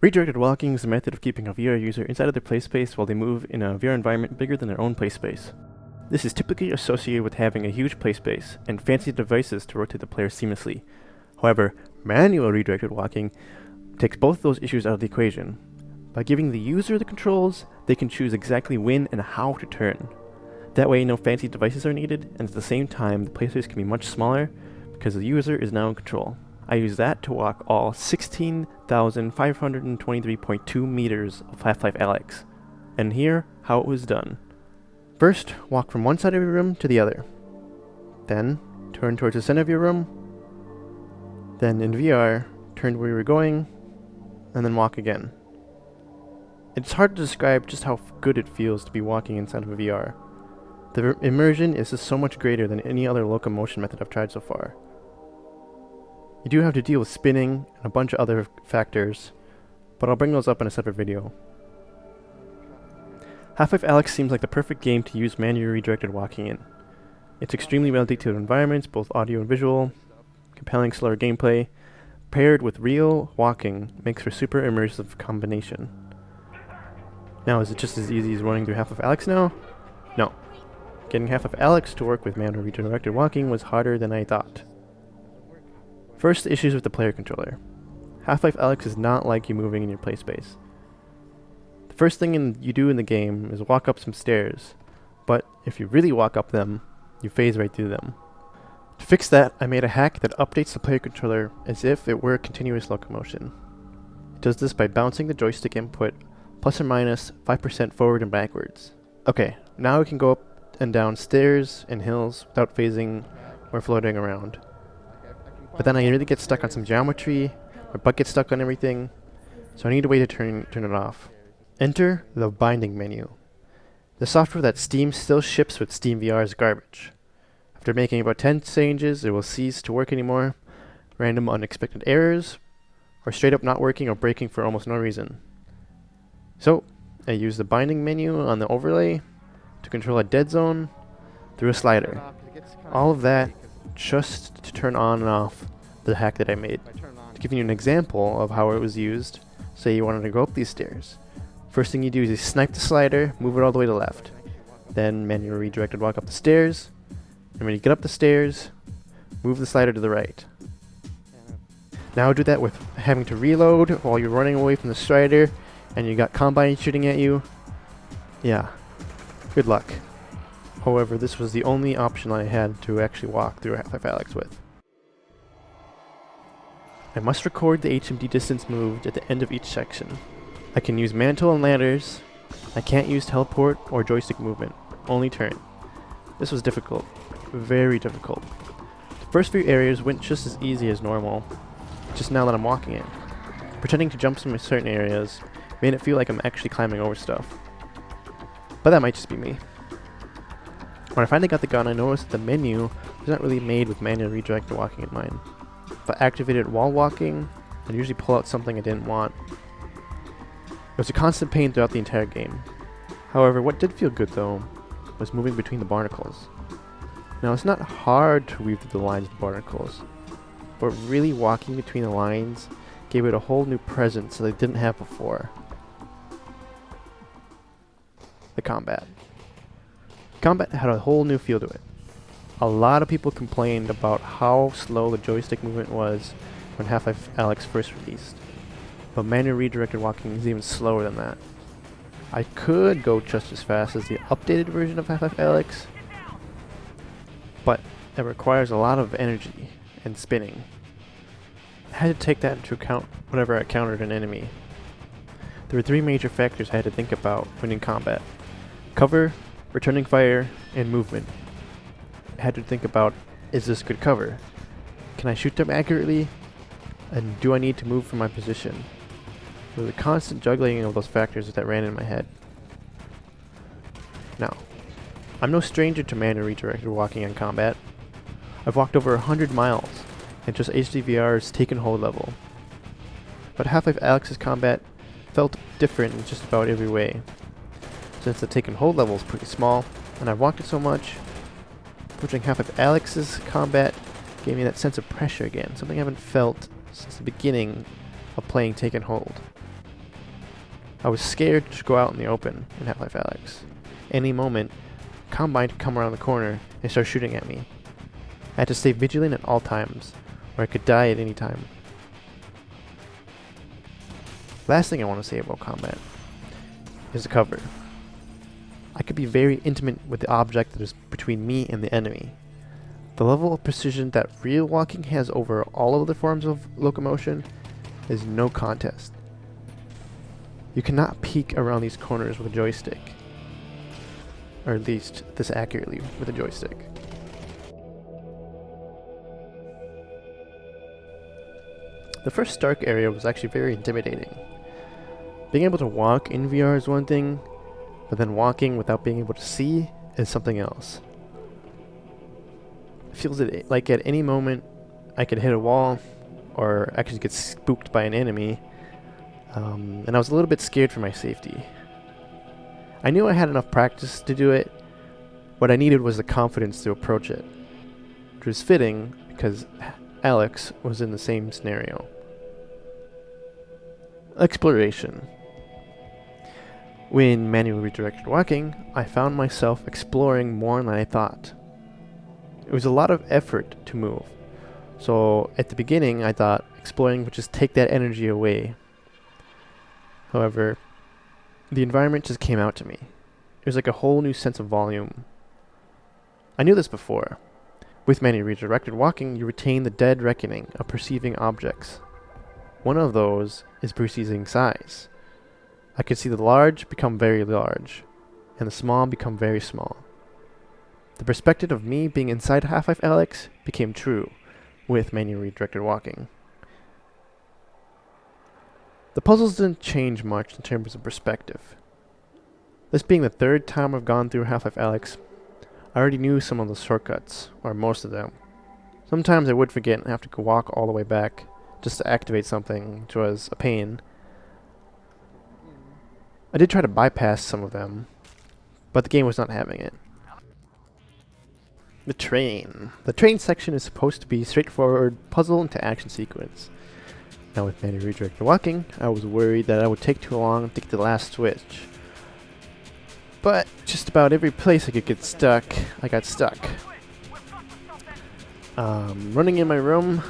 Redirected walking is a method of keeping a VR user inside of their play space while they move in a VR environment bigger than their own play space. This is typically associated with having a huge play space and fancy devices to rotate the player seamlessly. However, manual redirected walking takes both those issues out of the equation. By giving the user the controls, they can choose exactly when and how to turn. That way, no fancy devices are needed, and at the same time, the play space can be much smaller because the user is now in control. I use that to walk all 16,523.2 meters of Half-Life Alyx. And here, how it was done. First, walk from one side of your room to the other. Then, turn towards the center of your room. Then, in VR, turn where you were going, and then walk again. It's hard to describe just how good it feels to be walking inside of a VR. The immersion is just so much greater than any other locomotion method I've tried so far. You do have to deal with spinning and a bunch of other factors, but I'll bring those up in a separate video. Half-Life Alyx seems like the perfect game to use manually redirected walking in. It's extremely well-detailed environments, both audio and visual, compelling slower gameplay, paired with real walking makes for super immersive combination. Now, is it just as easy as running through Half-Life Alyx now? No. Getting Half-Life Alyx to work with manual redirected walking was harder than I thought. First, the issues with the player controller. Half-Life Alyx is not like you moving in your play space. The first thing you do in the game is walk up some stairs, but if you really walk up them, you phase right through them. To fix that, I made a hack that updates the player controller as if it were continuous locomotion. It does this by bouncing the joystick input plus or minus 5% forward and backwards. Okay, now we can go up and down stairs and hills without phasing or floating around. But then I really get stuck on some geometry, my butt gets stuck on everything, so I need a way to turn it off. Enter the binding menu. The software that Steam still ships with Steam VR is garbage. After making about 10 changes, it will cease to work anymore, random unexpected errors, or straight up not working or breaking for almost no reason. So, I use the binding menu on the overlay to control a dead zone through a slider. All of that just to turn on and off the hack that I made. To give you an example of how it was used, say you wanted to go up these stairs. First thing you do is you snipe the slider, move it all the way to the left. Then manually redirected walk up the stairs, and when you get up the stairs, move the slider to the right. Now do that with having to reload while you're running away from the strider and you got Combine shooting at you. Yeah, good luck. However, this was the only option I had to actually walk through Half-Life Alyx with. I must record the HMD distance moved at the end of each section. I can use mantle and ladders. I can't use teleport or joystick movement, only turn. This was difficult, very difficult. The first few areas went just as easy as normal, just now that I'm walking it. Pretending to jump some certain areas made it feel like I'm actually climbing over stuff. But that might just be me. When I finally got the gun, I noticed the menu was not really made with manual redirected walking in mind. If I activated while walking, I'd usually pull out something I didn't want. It was a constant pain throughout the entire game. However, what did feel good though, was moving between the barnacles. Now it's not hard to weave through the lines of the barnacles, but really walking between the lines gave it a whole new presence that I didn't have before. The combat. Combat had a whole new feel to it. A lot of people complained about how slow the joystick movement was when Half-Life Alyx first released, but manual redirected walking is even slower than that. I could go just as fast as the updated version of Half-Life Alyx, but it requires a lot of energy and spinning. I had to take that into account whenever I encountered an enemy. There were three major factors I had to think about when in combat: cover, returning fire, and movement. I had to think about, is this good cover? Can I shoot them accurately? And do I need to move from my position? There was a constant juggling of those factors that ran in my head. Now, I'm no stranger to manual redirected walking in combat. I've walked over 100 miles in just HDVR's Taken Hold level. But Half-Life Alyx's combat felt different in just about every way. Since the Taken Hold level is pretty small, and I've walked it so much, approaching Half-Life Alyx's combat gave me that sense of pressure again, something I haven't felt since the beginning of playing Taken Hold. I was scared to go out in the open in Half-Life Alyx. Any moment, Combine could come around the corner and start shooting at me. I had to stay vigilant at all times, or I could die at any time. Last thing I want to say about combat is the cover. I could be very intimate with the object that is between me and the enemy. The level of precision that real walking has over all other forms of locomotion is no contest. You cannot peek around these corners with a joystick. Or at least this accurately with a joystick. The first Stark area was actually very intimidating. Being able to walk in VR is one thing, but then walking without being able to see is something else. It feels like at any moment I could hit a wall or actually get spooked by an enemy, and I was a little bit scared for my safety. I knew I had enough practice to do it. What I needed was the confidence to approach it, which was fitting because Alyx was in the same scenario. Exploration. When manually redirected walking, I found myself exploring more than I thought. It was a lot of effort to move, so at the beginning I thought exploring would just take that energy away. However, the environment just came out to me. It was like a whole new sense of volume. I knew this before. With manually redirected walking, you retain the dead reckoning of perceiving objects. One of those is perceiving size. I could see the large become very large, and the small become very small. The perspective of me being inside Half-Life Alyx became true with manually redirected walking. The puzzles didn't change much in terms of perspective. This being the third time I've gone through Half-Life Alyx, I already knew some of the shortcuts, or most of them. Sometimes I would forget and have to go walk all the way back just to activate something, which was a pain. I did try to bypass some of them, but the game was not having it. The train. The train section is supposed to be straightforward puzzle into action sequence. Now with manually redirected walking, I was worried that I would take too long to get to the last switch. But just about every place I could get stuck, I got stuck. Running in my room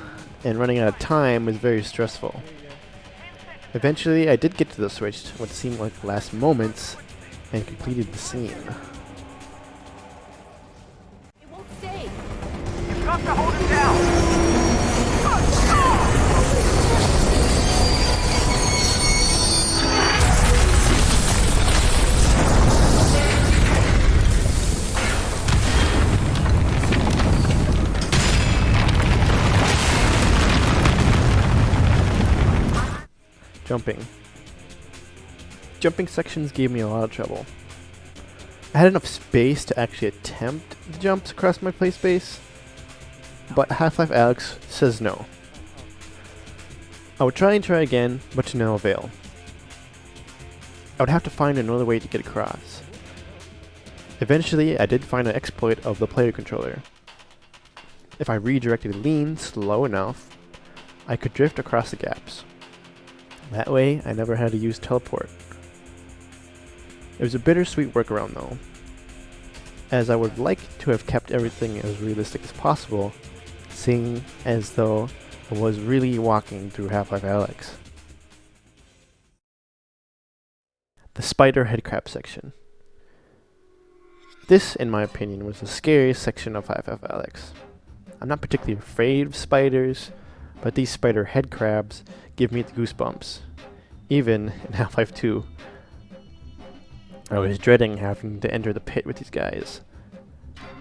and running out of time was very stressful. Eventually I did get to the switch, what seemed like the last moments, and completed the scene. It won't stay. You've got to hold it down! Jumping. Jumping sections gave me a lot of trouble. I had enough space to actually attempt the jumps across my play space, but Half-Life Alyx says no. I would try again, but to no avail. I would have to find another way to get across. Eventually, I did find an exploit of the player controller. If I redirected lean slow enough, I could drift across the gaps. That way, I never had to use teleport. It was a bittersweet workaround though, as I would like to have kept everything as realistic as possible, seeing as though I was really walking through Half-Life Alyx. The spider headcrab section. This, in my opinion, was the scariest section of Half-Life Alyx. I'm not particularly afraid of spiders, but these spider headcrabs give me the goosebumps. Even in Half-Life 2, I was dreading having to enter the pit with these guys,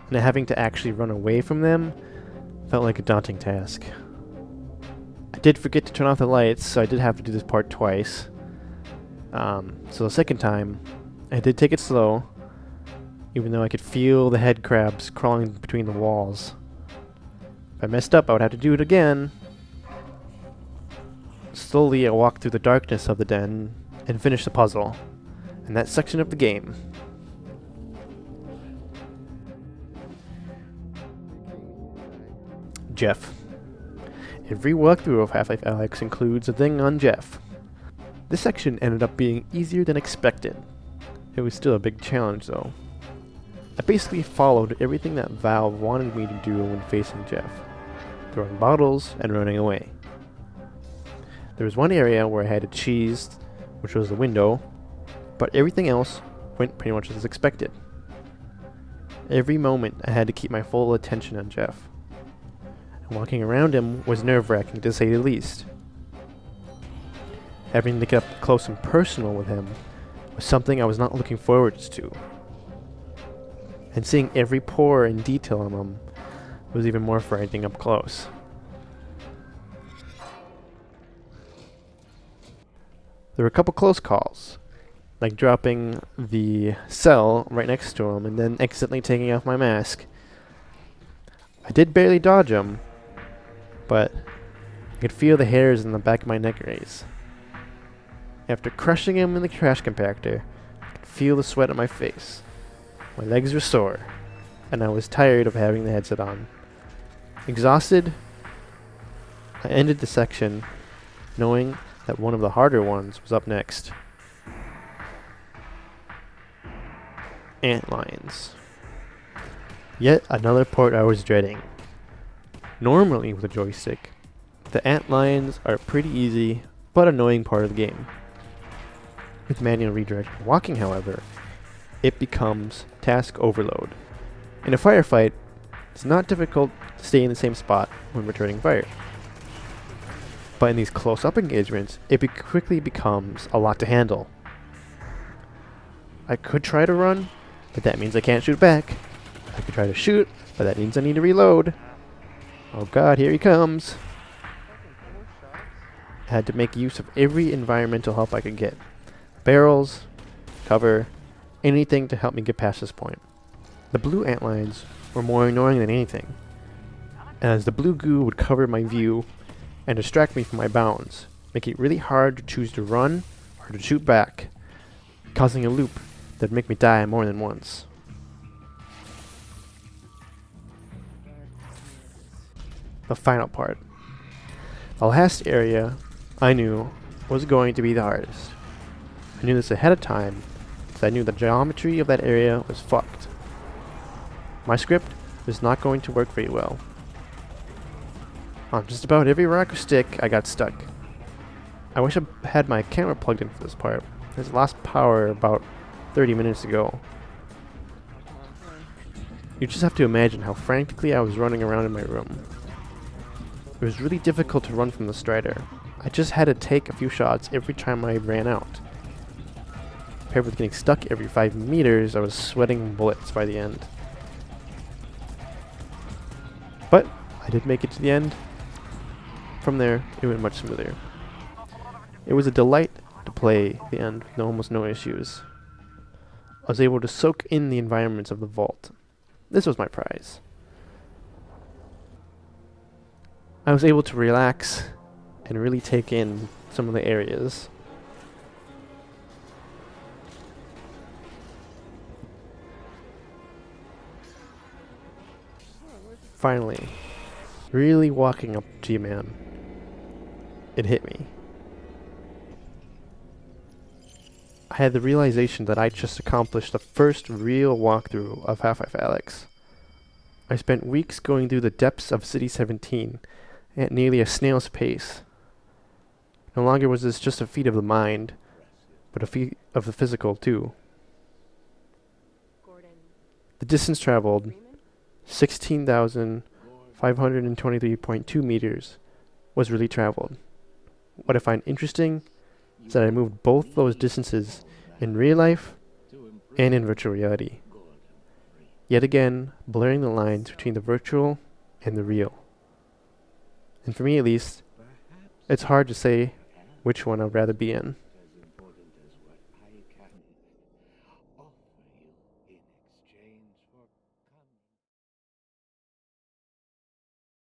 and having to actually run away from them felt like a daunting task. I did forget to turn off the lights, so I did have to do this part twice. So the second time, I did take it slow, even though I could feel the head crabs crawling between the walls. If I messed up, I would have to do it again. Slowly, I walked through the darkness of the den and finished the puzzle, and that section of the game. Jeff. Every walkthrough of Half-Life Alyx includes a thing on Jeff. This section ended up being easier than expected. It was still a big challenge though. I basically followed everything that Valve wanted me to do when facing Jeff, throwing bottles and running away. There was one area where I had to cheese, which was the window, but everything else went pretty much as expected. Every moment I had to keep my full attention on Jeff, and walking around him was nerve-wracking to say the least. Having to get up close and personal with him was something I was not looking forward to. And seeing every pore and detail on him was even more frightening up close. There were a couple close calls, like dropping the cell right next to him and then accidentally taking off my mask. I did barely dodge him, but I could feel the hairs in the back of my neck raise. After crushing him in the trash compactor, I could feel the sweat on my face. My legs were sore, and I was tired of having the headset on. Exhausted, I ended the section knowing that one of the harder ones was up next. Antlions. Yet another part I was dreading. Normally with a joystick, the antlions are a pretty easy but annoying part of the game. With manual redirected walking, however, it becomes task overload. In a firefight, it's not difficult to stay in the same spot when returning fire. But in these close-up engagements, it quickly becomes a lot to handle. I could try to run, but that means I can't shoot back. I could try to shoot, but that means I need to reload. Oh god, here he comes. I had to make use of every environmental help I could get. Barrels, cover, anything to help me get past this point. The blue antlions were more annoying than anything, as the blue goo would cover my view and distract me from my bounds, making it really hard to choose to run or to shoot back, causing a loop that'd make me die more than once. The final part. The last area I knew was going to be the hardest. I knew this ahead of time, because I knew the geometry of that area was fucked. My script was not going to work very well. On just about every rock or stick, I got stuck. I wish I had my camera plugged in for this part, as it lost power about 30 minutes ago. You just have to imagine how frantically I was running around in my room. It was really difficult to run from the Strider. I just had to take a few shots every time I ran out. Paired with getting stuck every 5 meters, I was sweating bullets by the end. But I did make it to the end. From there, it went much smoother. It was a delight to play the end with almost no issues. I was able to soak in the environments of the vault. This was my prize. I was able to relax and really take in some of the areas. Finally, really walking up to G-Man, it hit me. I had the realization that I just accomplished the first real walkthrough of Half-Life Alyx. I spent weeks going through the depths of City 17 at nearly a snail's pace. No longer was this just a feat of the mind, but a feat of the physical too. The distance traveled, 16,523.2 meters, was really traveled. What I find interesting is that I moved both those distances in real life and in virtual reality. Yet again, blurring the lines between the virtual and the real. And for me at least, it's hard to say which one I'd rather be in.